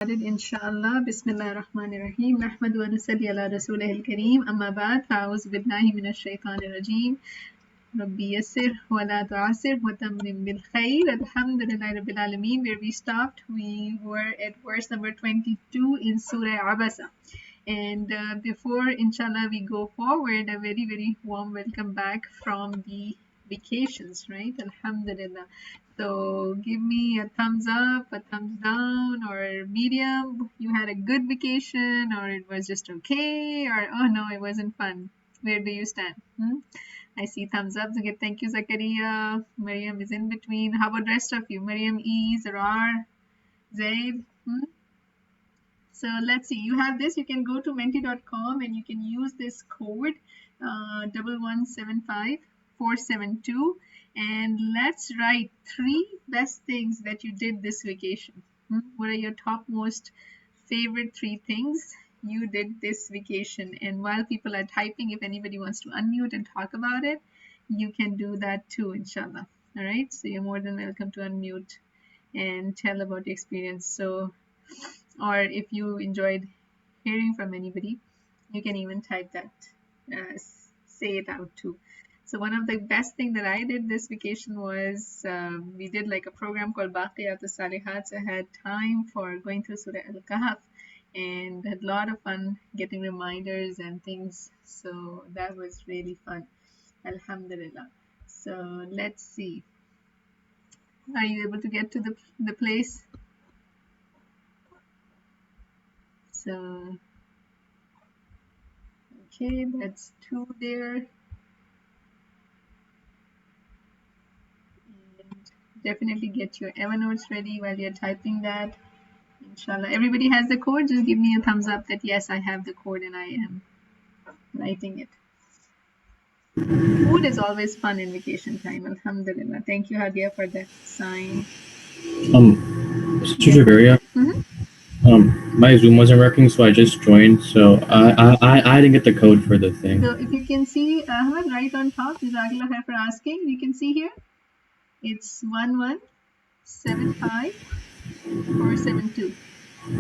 Inshallah. Bismillah ar-Rahman ar-Rahim. Nahmadu wa nusalli ala rasulih al-Kareem. Amma ba'd. Fa'awuz billahi minash shaitanir rajeem. Rabbi yassir wa la tu'asir wa tammim bil khair. Alhamdulillahi rabbil alameen. Where we stopped, we were at verse number 22 in Surah Abasa. And before, inshallah, we go forward, a very, very warm welcome back from the vacations, right? Alhamdulillah. So give me a thumbs up, a thumbs down, or medium. You had a good vacation, or it was just okay, or oh no, it wasn't fun. Where do you stand? I see thumbs up. Okay, thank you, Zakaria. Mariam is in between. How about the rest of you? Mariam, E, Zarar, Zaid. So let's see, you have this, you can go to menti.com and you can use this code 1175472 and let's write 3 best things that you did this vacation. What are your top most favorite 3 things you did this vacation? And while people are typing, if anybody wants to unmute and talk about it, you can do that too, inshallah. All right, so you're more than welcome to unmute and tell about the experience. So, or if you enjoyed hearing from anybody, you can even type that, say it out too. So one of the best thing that I did this vacation was we did like a program called Baqiyat al-Salihat. So I had time for going through Surah Al-Kahf and had a lot of fun getting reminders and things. So that was really fun. Alhamdulillah. So let's see. Are you able to get to the place? So, okay, that's 2 there. And definitely get your Evernotes ready while you're typing that. Inshallah. Everybody has the code. Just give me a thumbs up that yes, I have the code and I am writing it. Food is always fun in vacation time. Alhamdulillah. Thank you, Hadia, for that sign. Sister Javeria, my Zoom wasn't working, so I just joined. So I didn't get the code for the thing. So if you can see, Ahmed, right on top, Jazakallah khair for asking. You can see here, it's 1175472.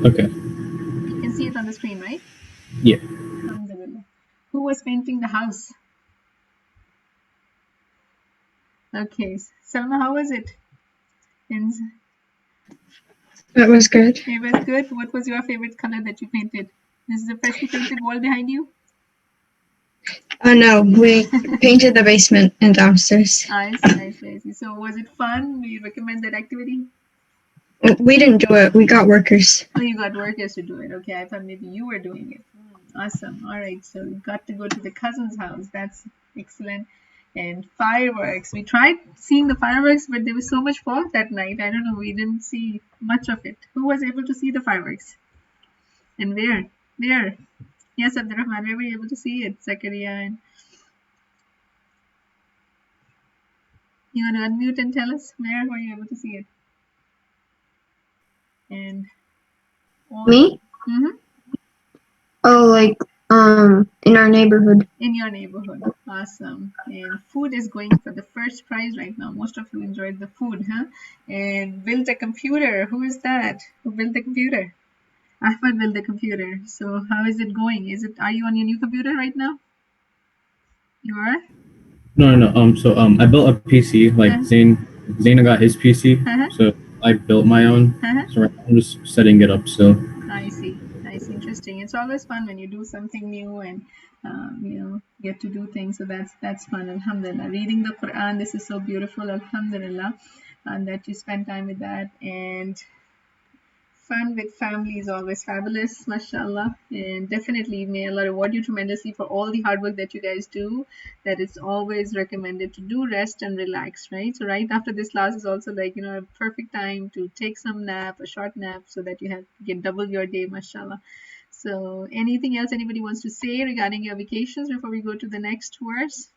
Okay. You can see it on the screen, right? Yeah. Alhamdulillah. Who was painting the house? Okay, Salma, how was it? That was good. It was good. What was your favorite color that you painted? This is a freshly painted wall behind you? Oh no, we painted the basement and downstairs. I see. So was it fun? Do you recommend that activity? We didn't do it. We got workers. Oh, you got workers to do it. Okay, I thought maybe you were doing it. Awesome. All right, so you got to go to the cousin's house. That's excellent. And fireworks. We tried seeing the fireworks, but there was so much fog that night. I don't know. We didn't see much of it. Who was able to see the fireworks? And where? Where? Yes, Abdurrahman, where were you able to see it? Zakaria. And you want to unmute and tell us where were you able to see it? And me? Oh, like in our neighborhood. In your neighborhood. Awesome. And food is going for the first prize right now. Most of you enjoyed the food, huh? And build a computer. Who is that? Who built the computer? Ahmad built the computer. So how is it going? Are you on your new computer right now? You are? No. So I built a PC. Like Zaina got his PC, so I built my own. So I'm just setting it up. So I see. Interesting. It's always fun when you do something new and get to do things. So that's fun. Alhamdulillah. Reading the Quran. This is so beautiful. Alhamdulillah, and that you spend time with that. And fun with family is always fabulous, mashallah. And definitely may Allah reward you tremendously for all the hard work that you guys do. That it's always recommended to do rest and relax, right? So right after this class is also like a perfect time to take some nap, a short nap, so that you can double your day, mashallah. So anything else anybody wants to say regarding your vacations before we go to the next verse?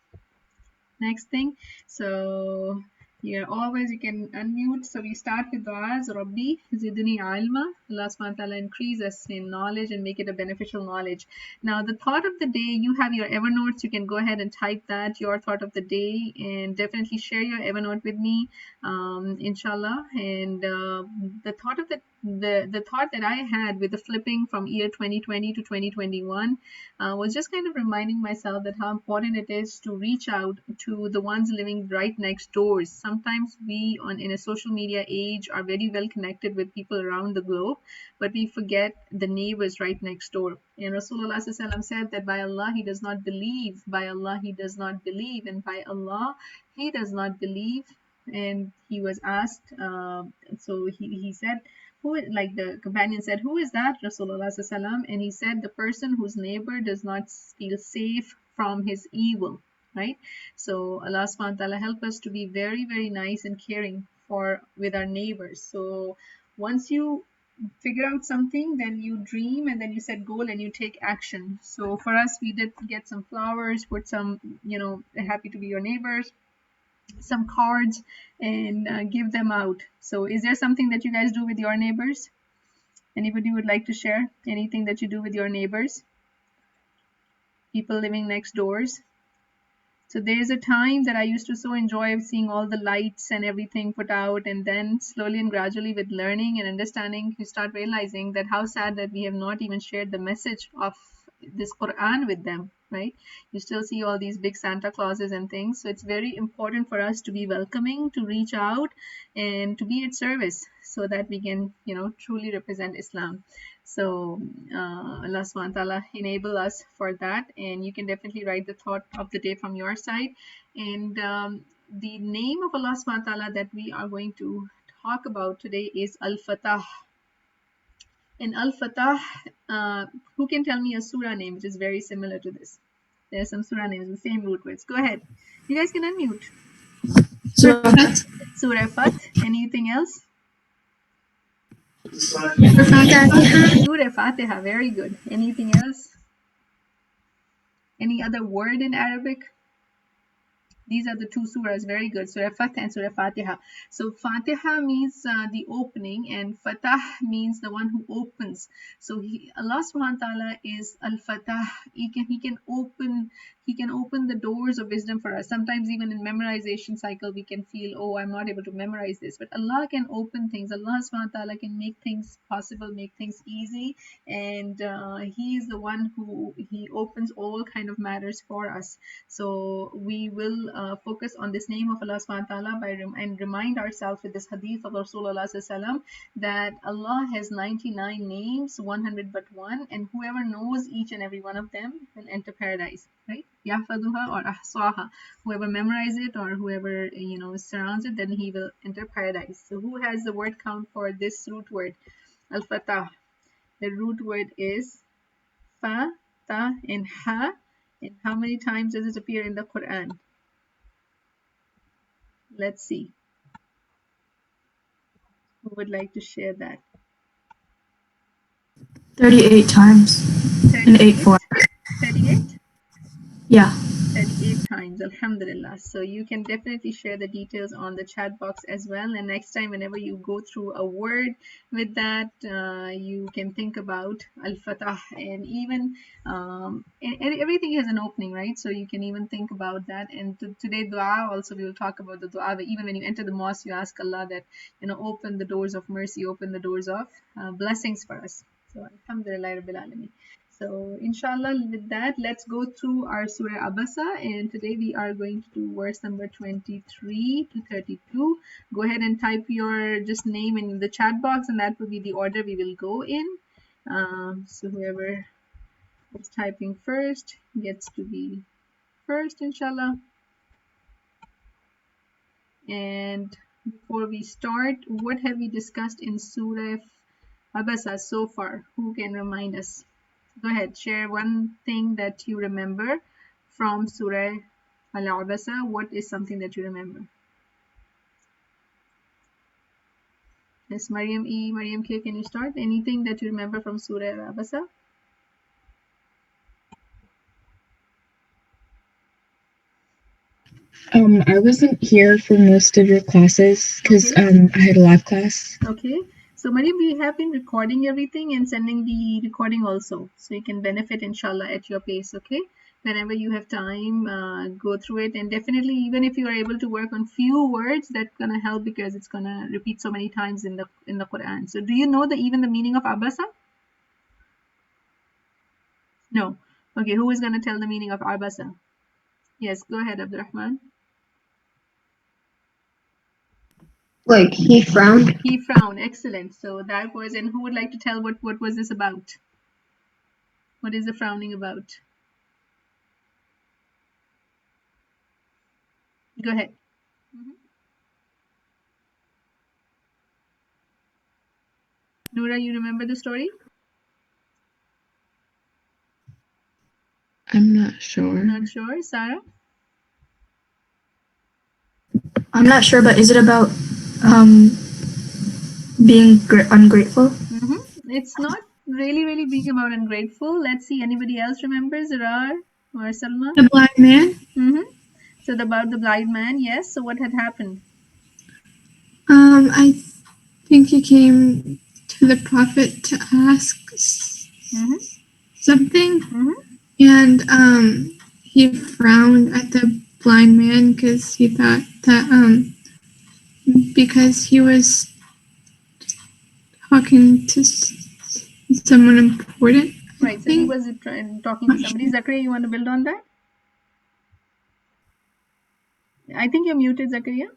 Next thing. So here always you can unmute. So we start with du'as. Rabbi zidni ilma. Allah SWT increase us in knowledge and make it a beneficial knowledge. Now the thought of the day, you have your Evernotes. You can go ahead and type that, your thought of the day, and definitely share your Evernote with me, inshallah. And the thought of the the thought that I had with the flipping from year 2020 to 2021 was just kind of reminding myself that how important it is to reach out to the ones living right next doors. Sometimes we in a social media age are very well connected with people around the globe, but we forget the neighbors right next door. And Rasulullah SAW said that by Allah he does not believe, by Allah he does not believe, and by Allah he does not believe. And he was asked, so he said, who, like the companion said, who is that, Rasulullah SAW? And he said, the person whose neighbor does not feel safe from his evil, right? So Allah SWT help us to be very, very nice and caring with our neighbors. So once you figure out something, then you dream, and then you set goal and you take action. So for us, we did get some flowers, put some, happy to be your neighbors, some cards, and give them out. So is there something that you guys do with your neighbors? Anybody would like to share anything that you do with your neighbors, people living next doors? So there's a time that I used to so enjoy seeing all the lights and everything put out, and then slowly and gradually with learning and understanding, you start realizing that how sad that we have not even shared the message of this Quran with them, right? You still see all these big Santa Clauses and things. So it's very important for us to be welcoming, to reach out and to be at service so that we can, truly represent Islam. So Allah SWT enable us for that, and you can definitely write the thought of the day from your side. And the name of Allah SWT that we are going to talk about today is Al-FATTAH. And Al-FATTAH, who can tell me a surah name which is very similar to this? There are some surah names with the same root words. Go ahead. You guys can unmute. Surah Fatah. Surah Fatah. Anything else? Surah Fatiha. Very good. Anything else? Any other word in Arabic? These are the two surahs. Very good. Surah Fatah and Surah Fatiha. So Fatiha means the opening, and Fatah means the one who opens. So Allah SWT is Al-Fatah. He can open the doors of wisdom for us. Sometimes even in memorization cycle, we can feel, oh, I'm not able to memorize this. But Allah can open things. Allah SWT can make things possible, make things easy. And He is the one who He opens all kind of matters for us. So we will focus on this name of Allah SWT and remind ourselves with this hadith of Rasulullah SAW that Allah has 99 names, 100 but one, and whoever knows each and every one of them will enter paradise, right? Yahfaduha or ahsaha. Whoever memorizes it or whoever surrounds it, then he will enter paradise. So who has the word count for this root word? Al-Fatah. The root word is fa, ta, and ha. And how many times does it appear in the Quran? Let's see. Who would like to share that? 38 times. 38? In 8 4. 38? Yeah. 38 times. Alhamdulillah. So you can definitely share the details on the chat box as well. And next time, whenever you go through a word with that, you can think about Al-Fatah. And even and everything has an opening, right? So you can even think about that. And today, dua also, we will talk about the dua. But even when you enter the mosque, you ask Allah that, open the doors of mercy, open the doors of blessings for us. So Alhamdulillah Rabbil Alameen. So inshallah, with that, let's go through our Surah Abasa, and today we are going to do verse number 23 to 32. Go ahead and type your just name in the chat box, and that will be the order we will go in. So whoever is typing first gets to be first, inshallah. And before we start, what have we discussed in Surah Abasa so far? Who can remind us? Go ahead, share one thing that you remember from Surah Al-Abasa. What is something that you remember? Yes, Mariam E, Mariam K, can you start? Anything that you remember from Surah Al-Abasa? I wasn't here for most of your classes because Okay. I had a live class. Okay. So Mariam, we have been recording everything and sending the recording also, so you can benefit inshallah at your pace. Okay. whenever you have time, go through it. And definitely, even if you are able to work on few words, that's gonna help because it's gonna repeat so many times in the Quran. So do you know even the meaning of Abasa? No. Okay, who is gonna tell the meaning of Abasa? Yes, go ahead, Abdurrahman. Like he frowned. He frowned. Excellent. So that was, and who would like to tell what was this about? What is the frowning about? Go ahead. Noura, you remember the story? I'm not sure. Not sure. Sarah? I'm not sure, but is it about being ungrateful? It's not really being about ungrateful. Let's see. Anybody else remembers? Zarar or Salma? The blind man? So about the blind man, yes. So what had happened? I think he came to the prophet to ask something, and he frowned at the blind man because he thought that because he was talking to someone important. Right. So he was talking to somebody. Zakaria, you want to build on that? I think you're muted, Zakaria.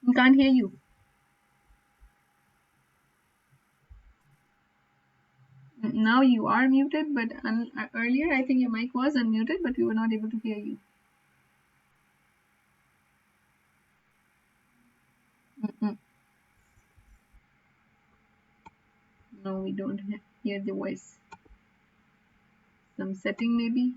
We can't hear you. Now you are muted, but earlier I think your mic was unmuted, but we were not able to hear you. No, we don't hear the voice. Some setting maybe.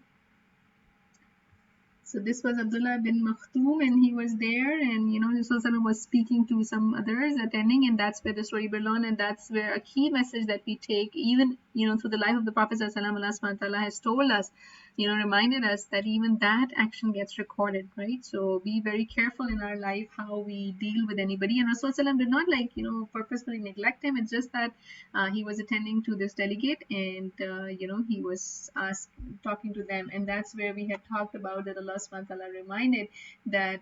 So this was Abdullah bin Makhtoum, and he was there, and Rasulullah was speaking to some others attending, and that's where the story belonged, and that's where a key message that we take, even through the life of the Prophet ﷺ, Allah SWT has told us, reminded us that even that action gets recorded, right? So be very careful in our life how we deal with anybody. And Rasulullah did not purposefully neglect him. It's just that he was attending to this delegate, and he was talking to them, and that's where we had talked about that Allah SWT reminded that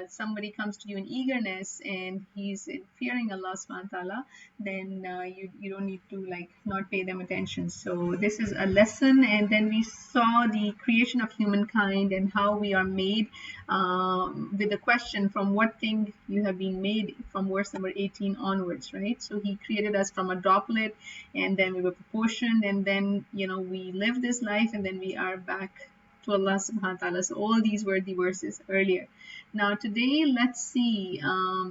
somebody comes to you in eagerness and he's fearing Allah SWT, then you don't need to not pay them attention. So this is a lesson. And then we saw the creation of humankind and how we are made, with the question, from what thing you have been made, from verse number 18 onwards, right? So he created us from a droplet, and then we were proportioned, and then we live this life, and then we are back to Allah subhanahu wa ta'ala. So all these were the verses earlier. Now today, let's see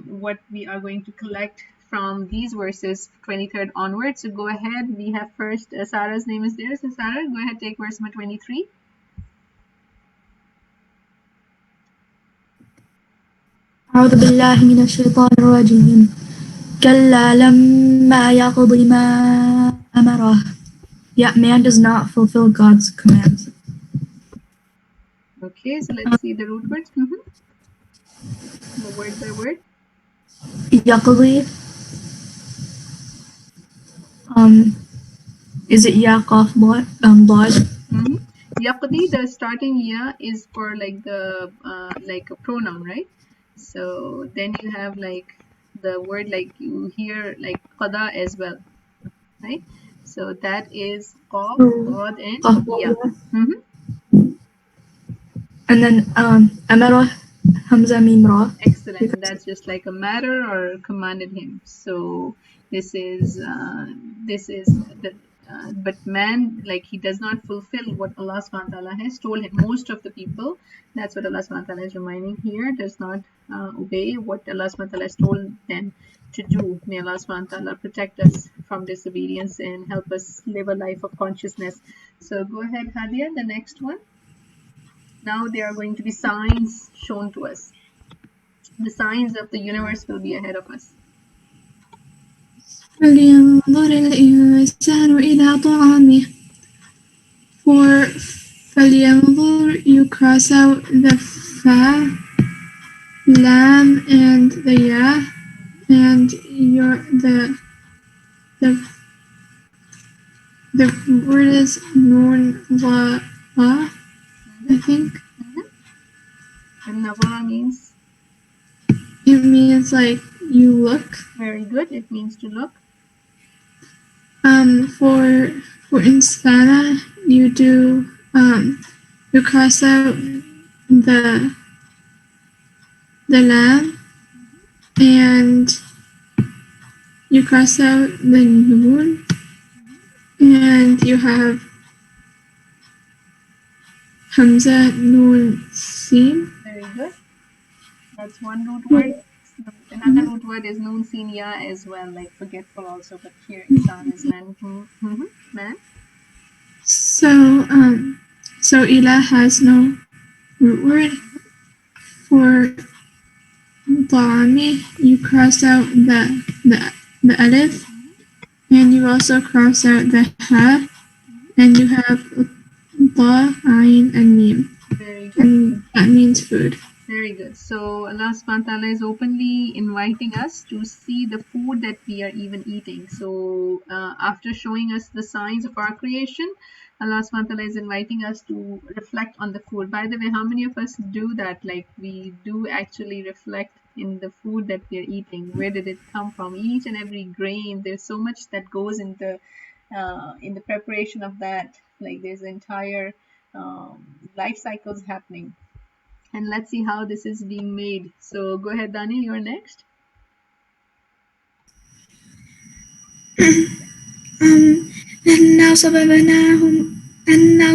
what we are going to collect from these verses 23rd onwards. So go ahead. We have first Sarah's name is there. So Sarah, go ahead, take verse number 23. أعوذ بالله من الشيطان الرجيم كلا لما يقض ما أمره. Yet man does not fulfill God's commands. Okay, so let's see the root words. The word by word. يقضي. Is it ya qaf ضاد? Yaqdi, the starting ya is for the a pronoun, right? So then you have the word you hear qada as well, right? So that is qaf, dad, and ya. And then amara, hamza, mim, ra. Excellent. That's just like a matter or commanded him. So this is the but man, he does not fulfill what Allah SWT has told him. Most of the people, that's what Allah SWT is reminding here, does not obey what Allah SWT has told them to do. May Allah SWT protect us from disobedience and help us live a life of consciousness. So go ahead, Hadia, the next one. Now there are going to be signs shown to us. The signs of the universe will be ahead of us. فلينظر الإنسان إلى طعامه. For فلينظر, you cross out the fa, lam, and the ya, and the word is Noon wa, I think. And Nawara means? It means like you look. Very good. It means to look. For Insana, you do you cross out the lamb, and you cross out the noon, and you have Hamza Noon Sin. Very good. That's one root word. Another root word is Noon Sin Ya as well, like forgetful also, but here Insan is man. Man. So Ilah has no root word. For Ta'ami, you cross out the alif, and you also cross out the ha, and you have ta, ayn, and mim. Very good. And that means food. Very good. So Allah SWT is openly inviting us to see the food that we are even eating. So after showing us the signs of our creation, Allah SWT is inviting us to reflect on the food. By the way, how many of us do that? Like we do actually reflect in the food that we are eating. Where did it come from? Each and every grain, there's so much that goes in the preparation of that. Like there's entire life cycles happening. And let's see how this is being made. So go ahead, Daniel, you're next. أنا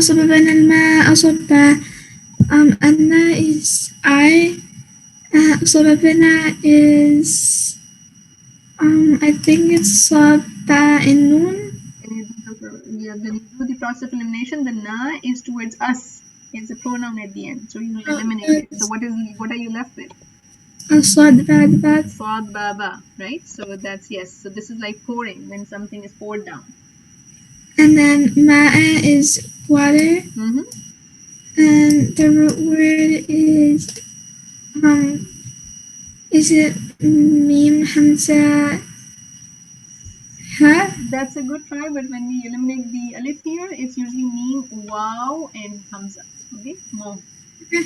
صببنا الماء صبا. Anna is I. صببنا is I think it's Sabba in Noon. When you do the process of elimination, the na is towards us. It's a pronoun at the end, so you will eliminate it. So what are you left with? Sad bad. Sad baba, right? So that's yes. So this is like pouring, when something is poured down. And then ma'a is water. And the root word is it mim hamza ha? That's a good try, but when we eliminate the alif here, it's usually mim, wow, and hamza. Okay, more. Okay.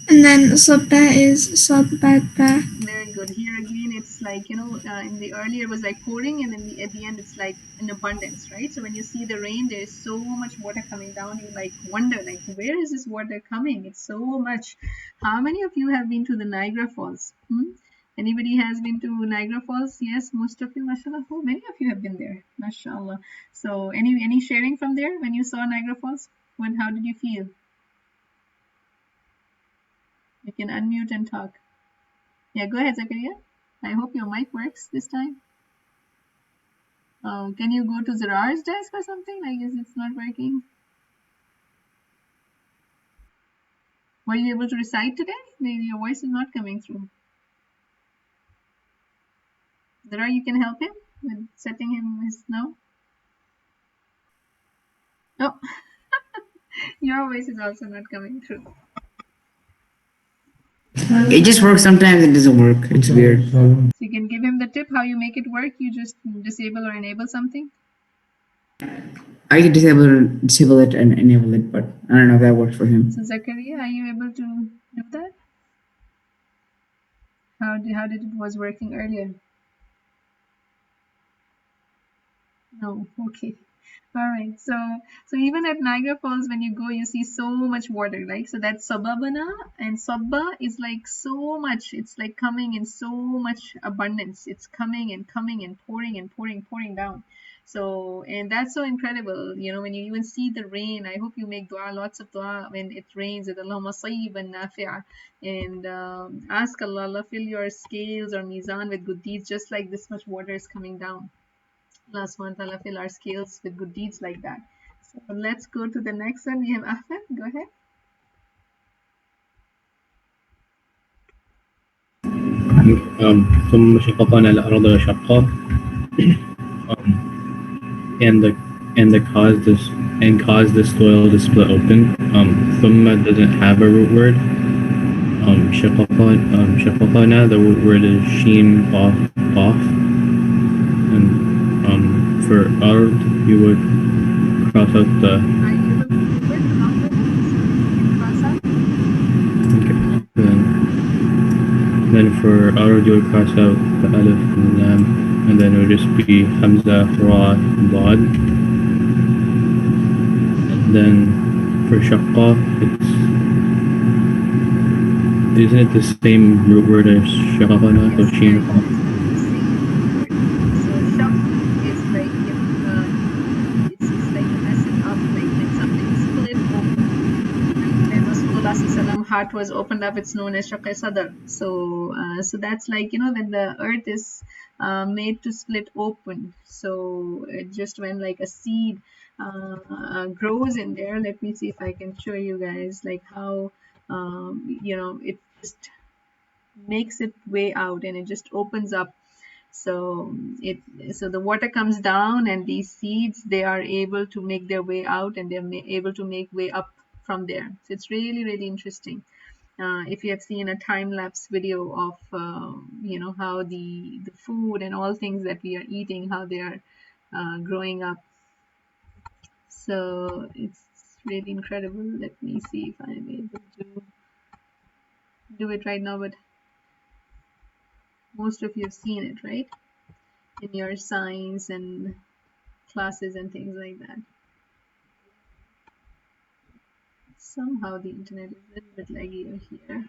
And then sabba is sabbata. Very good. Here again, it's like, in the earlier it was like pouring, and then at the end it's like in abundance, right? So when you see the rain, there's so much water coming down. You like wonder, like, where is this water coming? It's so much. How many of you have been to the Niagara Falls? Anybody has been to Niagara Falls? Yes, most of you, mashallah. Oh, many of you have been there, mashallah. So any sharing from there when you saw Niagara Falls? How did you feel? You can unmute and talk. Yeah, go ahead, Zakaria. I hope your mic works this time. Can you go to Zarar's desk or something? I guess it's not working. Were you able to recite today? Maybe your voice is not coming through. Zarar, you can help him with setting him his no? Oh, your voice is also not coming through. It just works sometimes, it doesn't work. It's weird. So you can give him the tip how you make it work. You just disable or enable something. I can disable it and enable it, but I don't know if that works for him. So Zakaria, are you able to do that? How did it was working earlier? No, okay. All right, so even at Niagara Falls, when you go, you see so much water, like, so that's sababana, and sabba is like so much, it's like coming in so much abundance, it's coming and pouring down. So, and that's so incredible, when you even see the rain. I hope you make dua, lots of dua when it rains, with Allahumma sayyiban nafi'a, and ask Allah, fill your scales or mizan with good deeds, just like this much water is coming down. Allah SWT fill our scales with good deeds like that. So let's go to the next one. We have Ahmed. Go ahead. ثم شققنا الأرض شقا, and caused the soil to split open. ثم doesn't have a root word. شققنا, the root word is sheen qaf, and for ard you would cross out the. Are you able to do it along with us? Can you cross out? Okay. Then for auto you'll cross out the alif and the lam, and then it'll just be hamza, ra, dad. And then for shaqqa, isn't it the same root word as shaqaqana? So Yes, sheen. very good. It's the same word. So shaq is like, you know, it's like a message of like when something is split open. Right? When Rasulullah SAW heart was opened up, it's known as shaq sadr. So that's like, you know, when the earth is made to split open. So it just when like a seed grows in there. Let me see if I can show you guys like how you know, it just makes its way out and it just opens up. So the water comes down and these seeds, they are able to make their way out and they're able to make way up from there. So it's really, really interesting. If you have seen a time-lapse video of you know, how the food and all things that we are eating, how they are growing up. So it's really incredible. Let me see if I'm able to do it right now, but most of you have seen it, right? In your science and classes and things like that. Somehow the internet is a little bit laggy here.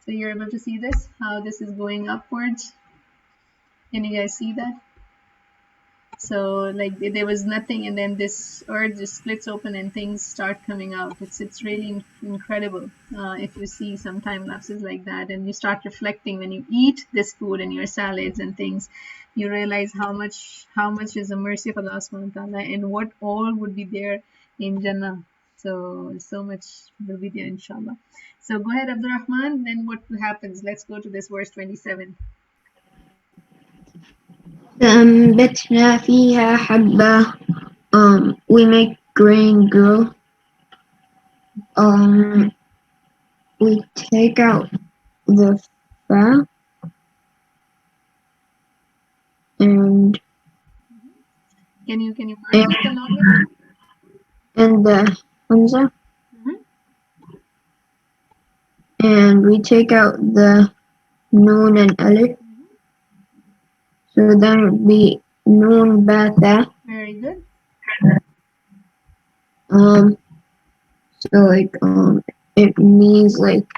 So you're able to see this, how this is going upwards. Can you guys see that? So like there was nothing and then this earth just splits open and things start coming out. It's really incredible if you see some time lapses like that and you start reflecting when you eat this food and your salads and things, you realize how much is the mercy of Allah SWT and what all would be there in Jannah. So much will be there, inshallah. So go ahead, Abdurrahman. Then what happens? Let's go to this verse 27. فأنبتنا فيها حبة. We make grain grow. We take out the fat and Can you mark it along with me? and the hamza, Mhm. and we take out the noon and alif. So then it would be noon bata. Very good. So like it means like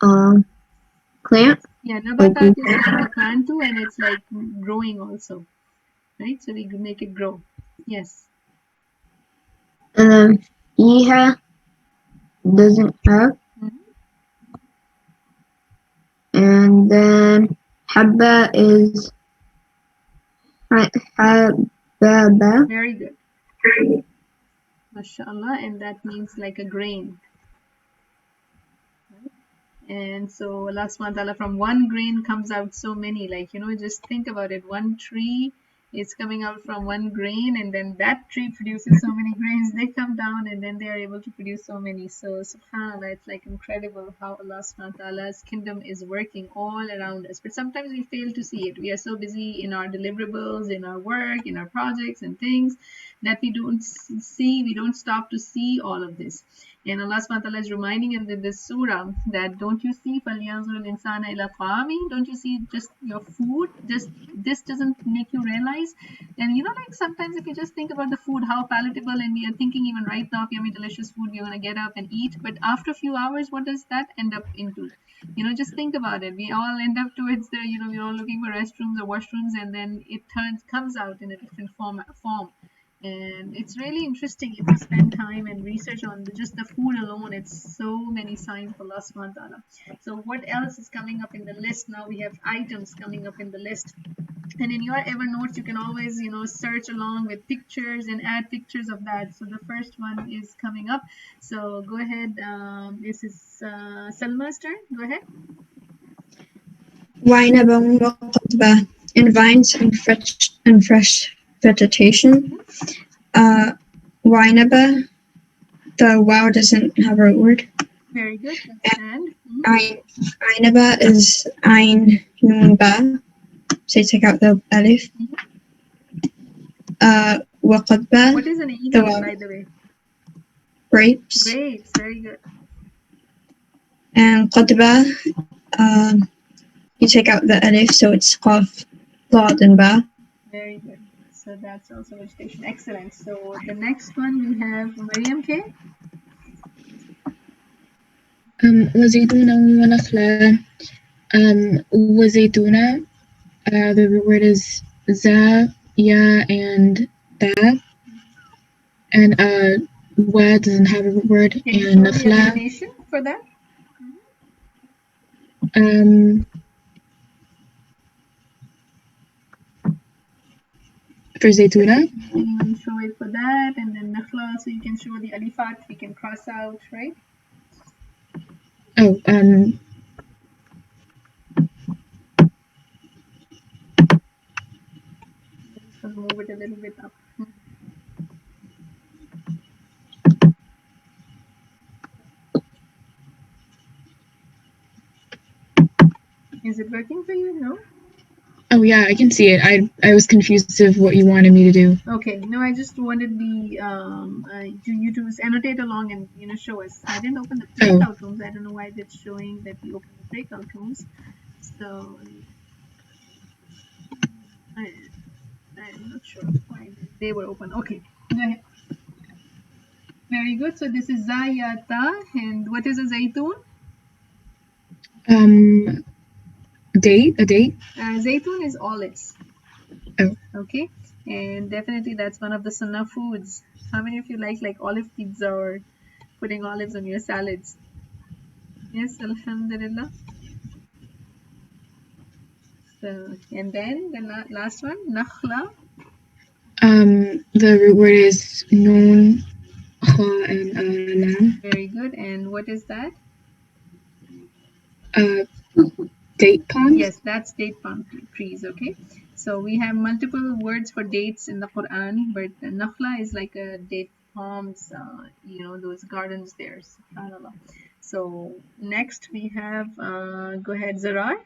plant. Yeah, nabatat is like a plant too, and it's like growing also, right? So we make it grow. Yes. And then Iha doesn't have. Mhm. And then Habba is Hababa. Very good. MashaAllah, and that means like a grain. And so Allah SWT, from one grain comes out so many, like, you know, just think about it. One tree is coming out from one grain, and then that tree produces so many grains. They come down and then they are able to produce so many. So subhanAllah, it's like incredible how Allah SWT kingdom is working all around us. But sometimes we fail to see it. We are so busy in our deliverables, in our work, in our projects and things that we don't see, we don't stop to see all of this. And Allah SWT is reminding us in this surah that don't you see فَلْيَنْظُرِ الْإِنسَانَ إِلَى طَعَامِهِ, don't you see just your food? Just this doesn't make you realize. And you know, like sometimes if you just think about the food, how palatable, and we are thinking even right now, if you have delicious food, we're gonna get up and eat. But after a few hours, what does that end up into? You know, just think about it. We all end up towards the, you know, we're all looking for restrooms or washrooms, and then it comes out in a different form. And it's really interesting if you spend time and research on just the food alone. It's so many signs of Allah SWT. So what else is coming up in the list? Now we have items coming up in the list. And in your Evernote, you can always, you know, search along with pictures and add pictures of that. So the first one is coming up. So go ahead. This is Salma's turn. Go ahead. وعنبا وقضبا, and vines and fresh vegetation. Wainaba, the wow doesn't have a word. Very good. And Ainaba is Ain Nun Ba. So you take out the alif. وقضبة, What is an the eagle, waw, by the way? grapes. Grapes, very good. And قضبة, you take out the alif, so it's qaf, ضاد and ba. Very good. So that's also vegetation. Excellent. So the next one we have Mariam K. وزيتونا ونخلة. وزيتونا. The root word is za, ya, and da. And wa doesn't have a root word. Can you And show the nakhla. elimination for that? For zaytuna. Anyone show it for that? And then nakhla, so you can show the alifat, we can cross out, right? Oh, I'm just going to move it a little bit up. Is it working for you? No? Oh yeah, I can see it. I was confused of what you wanted me to do. Okay. No, I just wanted the you to annotate along and show us. I didn't open the breakout rooms. I don't know why it's showing that we opened the breakout rooms. So I'm not sure why they were open. Okay. Go ahead. Very good. So this is Zayata. And what is a zaytun? Date? A date? Zaytun is olives. Oh. Okay. And definitely that's one of the sunnah foods. How many of you like olive pizza or putting olives on your salads? Yes, alhamdulillah. So, and then the last one, nakhla. The root word is noon, kha, and lam. Very good. And what is that? Date palms? Yes, that's date palm trees. Okay. So we have multiple words for dates in the Quran, but nakhla is like a date palms, those gardens there. SubhanAllah. So next we have, go ahead, Zarar.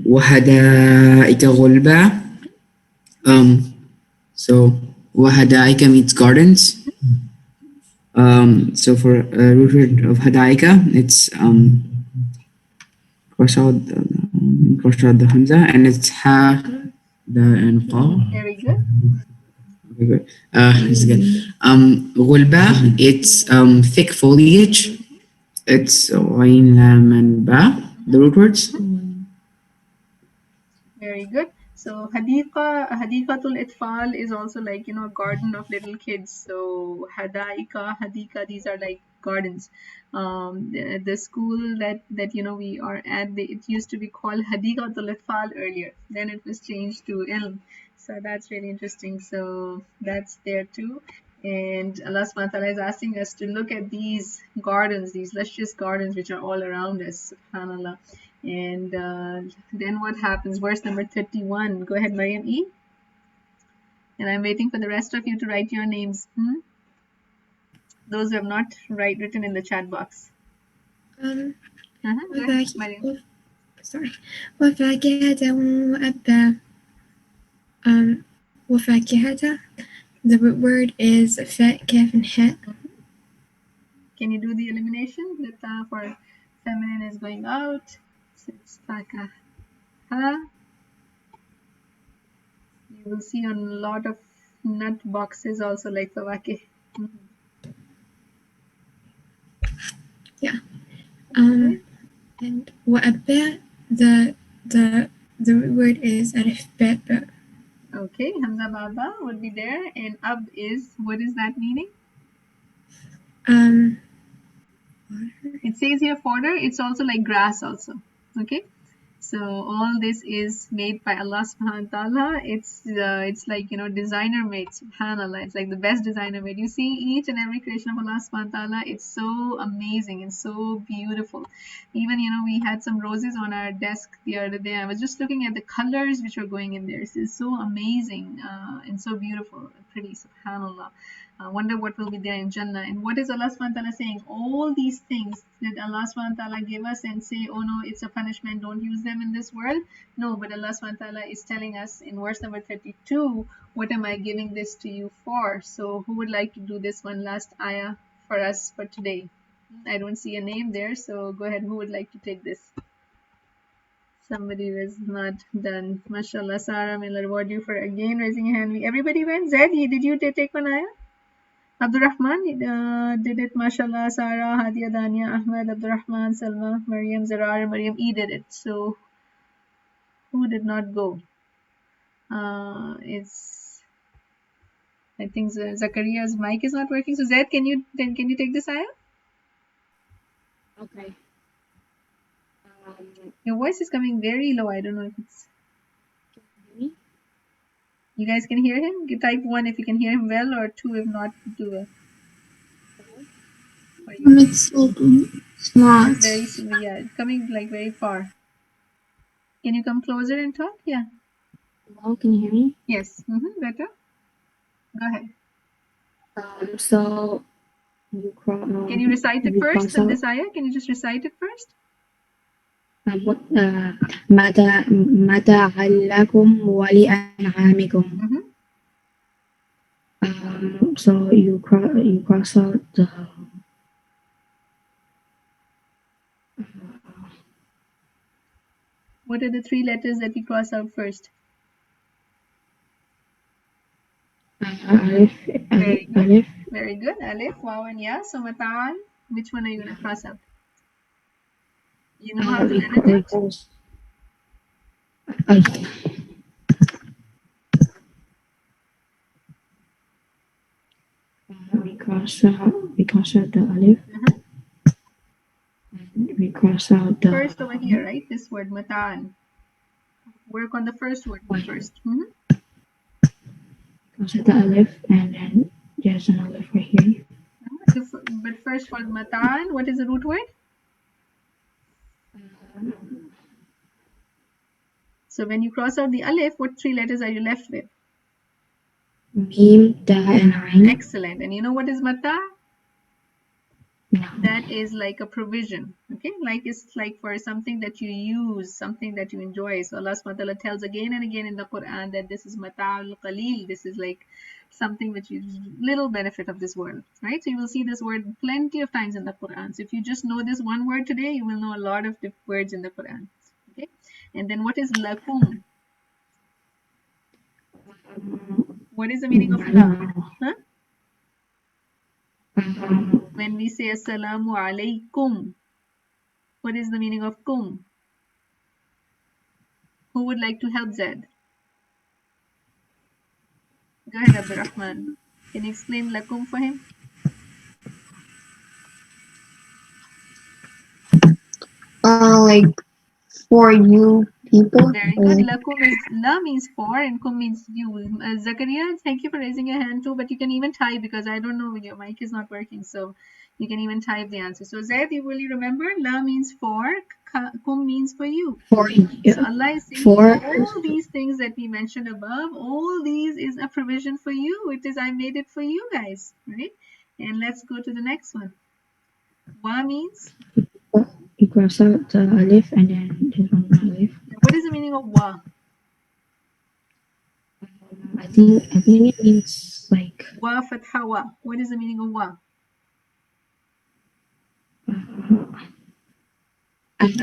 وحدائق غلبا. So وحدائق means gardens. So for root word of hadaika, it's cross out the hamza, and it's ha, the and qa. Very good. Okay, good. It's good. Gulba, it's thick foliage. It's ayn, lam, and ba, the root words. Very good. So Hadikatul Itfal is also like, a garden of little kids. So Hadika, these are like gardens. The school that we are at, it used to be called Hadikatul Itfal earlier. Then it was changed to Ilm. So that's really interesting. So that's there too. And Allah SWT is asking us to look at these gardens, these luscious gardens which are all around us, subhanAllah. And then what happens? Verse number 31. Go ahead, Mariam E. And I'm waiting for the rest of you to write your names. Those who have not written in the chat box. Go ahead, Mariam. Sorry. وفاكهة وأبا. وفاكهة. The root word is fa, kaf, and ha. Can you do the elimination? The ta for feminine is going out. So it's fakaha. You will see on a lot of nut boxes also like fawakih. Yeah. And وأبا, the root word is alif ba. Okay, Hamza Baba would be there, and ab is, what is that meaning? It says here fodder. It's also like grass also. Okay, so all this is made by Allah subhanahu wa ta'ala. It's like designer made, subhanallah. It's like the best designer made. You see each and every creation of Allah subhanahu wa ta'ala, it's so amazing and so beautiful. Even we had some roses on our desk the other day. I was just looking at the colors which are going in there. It's so amazing and so beautiful, pretty, subhanallah. Wonder what will be there in Jannah. And what is Allah SWT saying? All these things that Allah SWT give us and say, oh no, it's a punishment, don't use them in this world. No, but Allah SWT is telling us in verse number 32, what am I giving this to you for? So who would like to do this one last ayah for us for today? I don't see a name there, so go ahead. Who would like to take this? Somebody was not done. MashaAllah, Sarah, may Allah reward you for again raising your hand. Everybody went. Zed, did you take one ayah? Abdurrahman did it. MashaAllah, Sarah, Hadia, Dania, Ahmed, Abdurrahman, Salma, Maryam, Zarar, Maryam E did it. So who did not go? It's, I think Zakaria's mic is not working. So Zed, can you take this ayah? Okay. Your voice is coming very low. I don't know if it's. You guys can hear him? You type 1 if you can hear him well, or 2 if not, do a. It's not. It's very, yeah, it's coming like very far. Can you come closer and talk? Yeah. Hello, can you hear me? Yes. Better. Go ahead. So you Can you recite it first? And this ayah, can you just recite it first? متاعا لكم ولأنعامكم. So you cross out the What are the 3 letters that you cross out first? Alif. Very good. Alif. Very good. Alif, Waw, and Ya. So mata'an, which one are you going to cross out? You know how to edit it? We cross out the alif. And we cross out the first over here, right? This word mata'an. Work on the first word first. Cross out the alif, and then there's an alif right here. But first for mata'an, what is the root word? So when you cross out the alif, what 3 letters are you left with? Mim, Da, and Ain. Excellent. And you know what is mata? No. That is like a provision. Okay, like it's like for something that you use, something that you enjoy. So Allah SWT tells again and again in the Quran that this is mata'ul qalil. This is like something which is little benefit of this world, right? So you will see this word plenty of times in the Quran. So if you just know this one word today, you will know a lot of words in the Quran. Okay, and then what is lakum? What is the meaning of la? Huh? When we say assalamu alaikum, what is the meaning of kum? Who would like to help Zed? Go ahead, Abdurrahman. Can you explain lakum for him? Like for you people. Very good. Lakum is la means for and kum means you. Zakaria, thank you for raising your hand too, but you can even type because I don't know when your mic is not working, so you can even type the answer. So Zed, will you remember? La means for, kum means for you. For you. So Allah is saying all these things that we mentioned above, all these is a provision for you. It is I made it for you guys, right? And let's go to the next one. Wa means? You cross out the alif and then there's one more alif. What is the meaning of wa? I think it means like Wa fatha wa. What is the meaning of wa?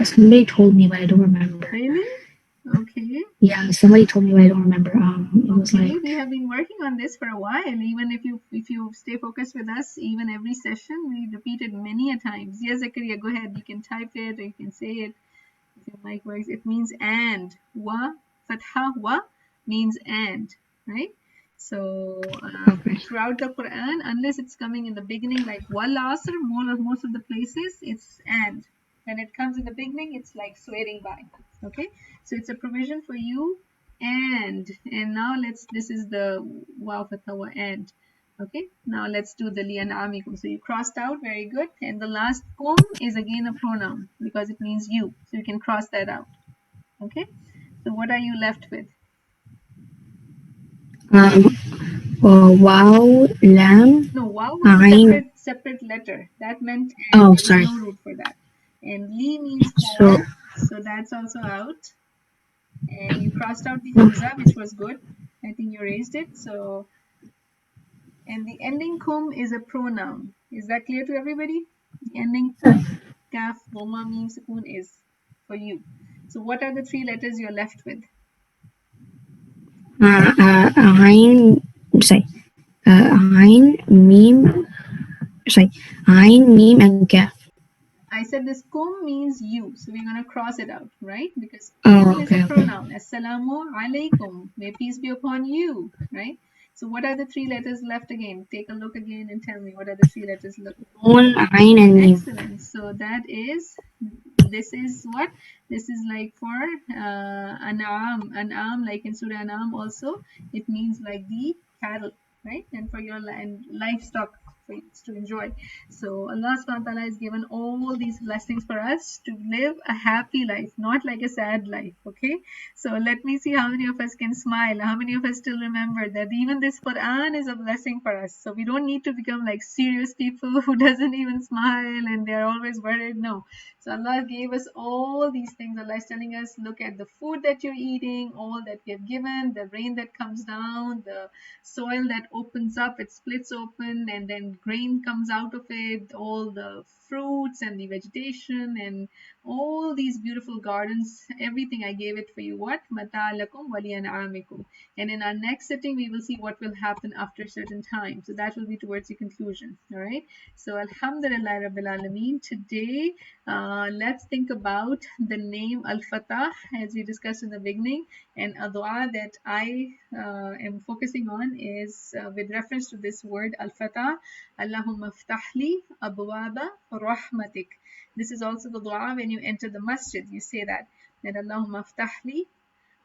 somebody told me, but I don't remember. Really? Okay. Yeah, somebody told me, but I don't remember. It was Okay, like we have been working on this for a while. Even if you stay focused with us, even every session, we repeat it many a times. Yes, Zakaria, go ahead. You can type it or you can say it. If your mic works, it means and. Wa, fatha wa means and, right? So throughout the Quran, unless it's coming in the beginning like wal asr, most of the places it's and. When it comes in the beginning, it's like swearing by. Okay, so it's a provision for you and now this is the wow fatha and. Okay, now let's do the lian amikum. So you crossed out, very good. And the last kum is again a pronoun because it means you. So you can cross that out. Okay, so what are you left with? Wow, lam, No, wow was a ain. separate letter. That meant and. Oh, There was sorry. no root for that. And li means So, for, so that's also out. And you crossed out the hamza, which was good. I think you raised it. So, and the ending kum is a pronoun. Is that clear to everybody? The ending kum, kaf, dhamma, mim, sukoon is for you. So what are the three letters you're left with? ain, sorry, ain, meme, sorry, ain, meme, and kaf. I said this kum means you, so we're going to cross it out, right? Because Oh, kum is a okay, okay. pronoun. Assalamu alaikum. May peace be upon you, right? So what are the three letters left again? Take a look again and tell me what are the three letters left. Nun, ain, and meme. Excellent. So that is, this is what? This is like for an'am. An'am, like in Surah An'am also, it means like the cattle, right? And for your and livestock for you to enjoy. So Allah SWT has given all these blessings for us to live a happy life, not like a sad life, okay? So let me see how many of us can smile. How many of us still remember that even this Quran is a blessing for us. So we don't need to become like serious people who doesn't even smile and they're always worried. No. So Allah gave us all these things. Allah is telling us, look at the food that you're eating, all that we have given, the rain that comes down, the soil that opens up, it splits open, and then grain comes out of it, all the fruits and the vegetation and all these beautiful gardens, everything I gave it for you. What? Mata'alakum waliyan'amikum. And in our next sitting, we will see what will happen after a certain time. So that will be towards the conclusion. All right. So Alhamdulillah Rabbil Alameen. Today, let's think about the name Al-Fatah as we discussed in the beginning. And a dua that I am focusing on is with reference to this word Al-Fatah. Allahumma ftahli abwaba rahmatik. This is also the dua when you enter the masjid. You say that Allahumma ftahli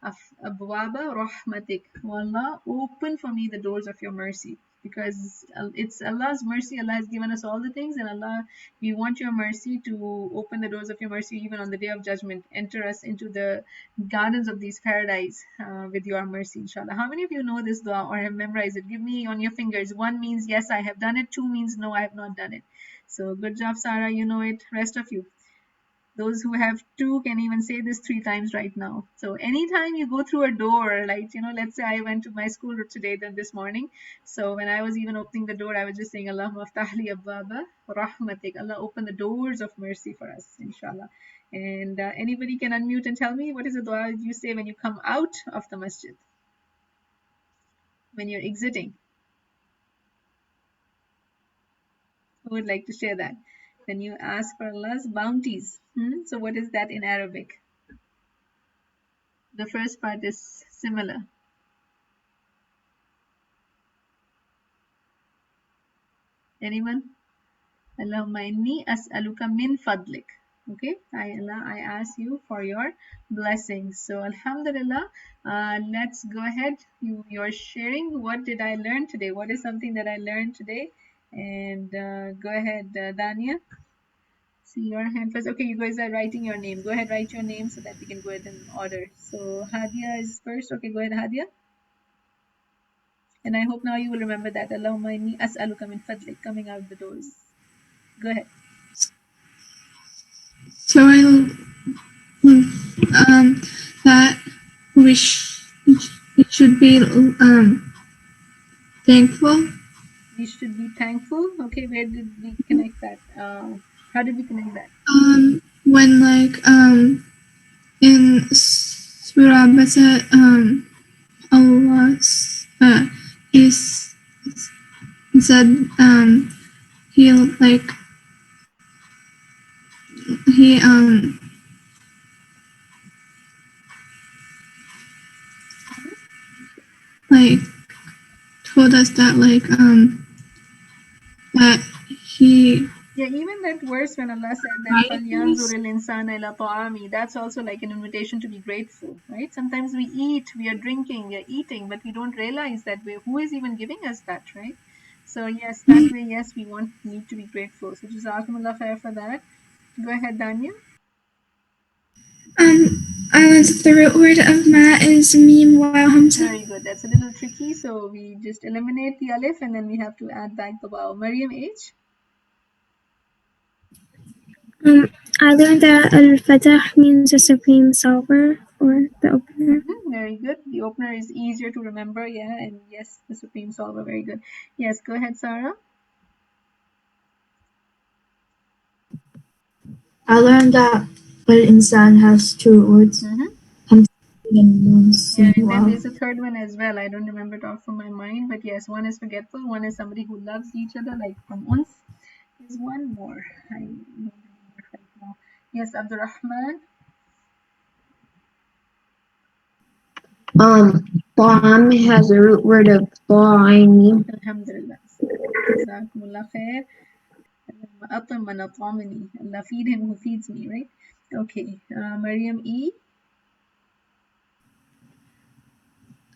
abwaba rahmatik. Oh Allah, open for me the doors of your mercy. Because it's Allah's mercy. Allah has given us all the things, and Allah, we want your mercy to open the doors of your mercy even on the day of judgment. Enter us into the gardens of these paradise with your mercy, inshallah. How many of you know this dua or have memorized it? Give me on your fingers. One means yes, I have done it. Two means no, I have not done it. So good job, Sarah. You know it. Rest of you, those who have two can even say this 3 times right now. So anytime you go through a door, like, let's say I went to my school today, then this morning. So when I was even opening the door, I was just saying, Allahumma ftahli abwaba rahmatik. Allah, open the doors of mercy for us, inshallah. And anybody can unmute and tell me what is the dua you say when you come out of the masjid, when you're exiting. Who would like to share that? When you ask for Allah's bounties. So what is that in Arabic? The first part is similar. Anyone? Allahumma inni as'aluka min fadlik. Okay, Allah, I ask you for your blessings. So Alhamdulillah, let's go ahead. You're sharing. What did I learn today? What is something that I learned today? And go ahead, Dania. See your hand first. Okay, you guys are writing your name. Go ahead, write your name so that we can go ahead in order. So Hadia is first. Okay, go ahead, Hadia. And I hope now you will remember that. Allahumma inni as'aluka min fadlik, coming out the doors. Go ahead. So I that we should be thankful. We should be thankful. Okay, where did we connect that? How did we connect that? When in Surah Abasa Allah is said he like he like told us that that he Yeah, even that verse when Allah said that guided فَلْيَنْظُرِ الْإِنسَانَ إِلَى طَعَامِهِ, that's also like an invitation to be grateful, right? Sometimes we eat, we are drinking, we are eating, but we don't realize that who is even giving us that, right? So yes, that way, yes, we need to be grateful. So Jazakumullah khair for that. Go ahead, Danya. The root word of ma is mim waw hamza. Very good. That's a little tricky. So we just eliminate the alif and then we have to add back the waw. Maryam H. I learned that Al-FATTAH means a supreme solver or the opener. Very good. The opener is easier to remember, yeah, and yes, the supreme solver. Very good. Yes, go ahead, Sarah. I learned that Al-Insan has two words. Yeah, and then there's a third one as well. I don't remember it off from my mind, but yes, one is forgetful, one is somebody who loves each other, like from uns. There's one more. I don't remember it right now. Yes, Abdurrahman. Ta'am has a root word of ta'ini. Alhamdulillah. Jazakumullah khair. Atam man at'amani. Allah feed him who feeds me, right? Okay. Maryam E.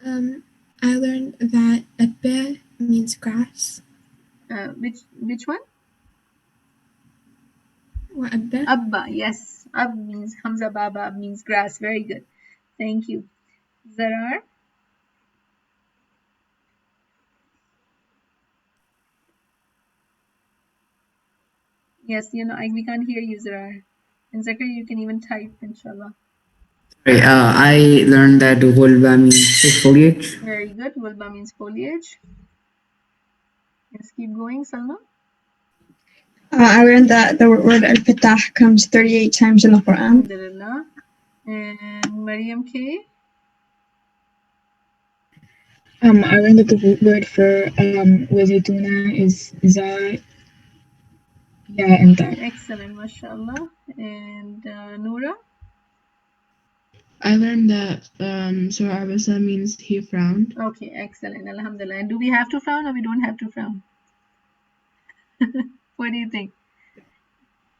I learned that abba means grass. Which one? What abba? Abba, yes. Ab means Hamza Baba, Ab means grass. Very good. Thank you. Zarar. Yes, we can't hear you, Zarar. And Zakir, you can even type, inshallah. Sorry, I learned that Gulba means thick foliage. Very good. Gulba means foliage. Yes, keep going, Salma. I learned that the word Al-FATTAH comes 38 times in the Quran. Alhamdulillah. And Maryam K. I learned that the root word for wazituna is za, ya, and ta. Excellent, mashallah. And Noora. I learned that Surah Abasa means he frowned. Okay, excellent. Alhamdulillah. And do we have to frown or we don't have to frown? What do you think?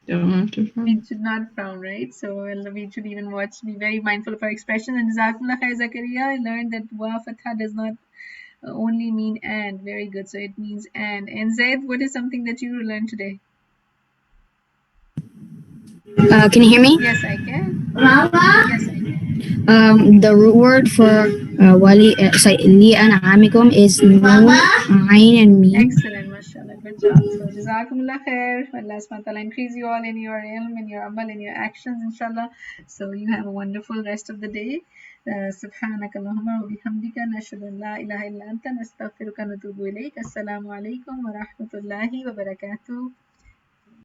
Don't have to frown. We should not frown, right? So we should even be very mindful of our expression. And Jazakumullah khair, Zakaria. I learned that wa fatha does not only mean and. Very good. So it means and. And Zaid, what is something that you learned today? Can you hear me? Yes, I can. The root word for wali li an'amikum is noon, ayn, and mim. Excellent, mashallah. Good job. So, Jazakumullah khair. Allah SWT increase you all in your ilm, in your amal, in your actions, inshallah. So, you have a wonderful rest of the day. سبحانك اللهم وبحمدك نشهد أن لا إله إلا أنت نستغفرك ونتوب إليك السلام عليكم ورحمة الله وبركاته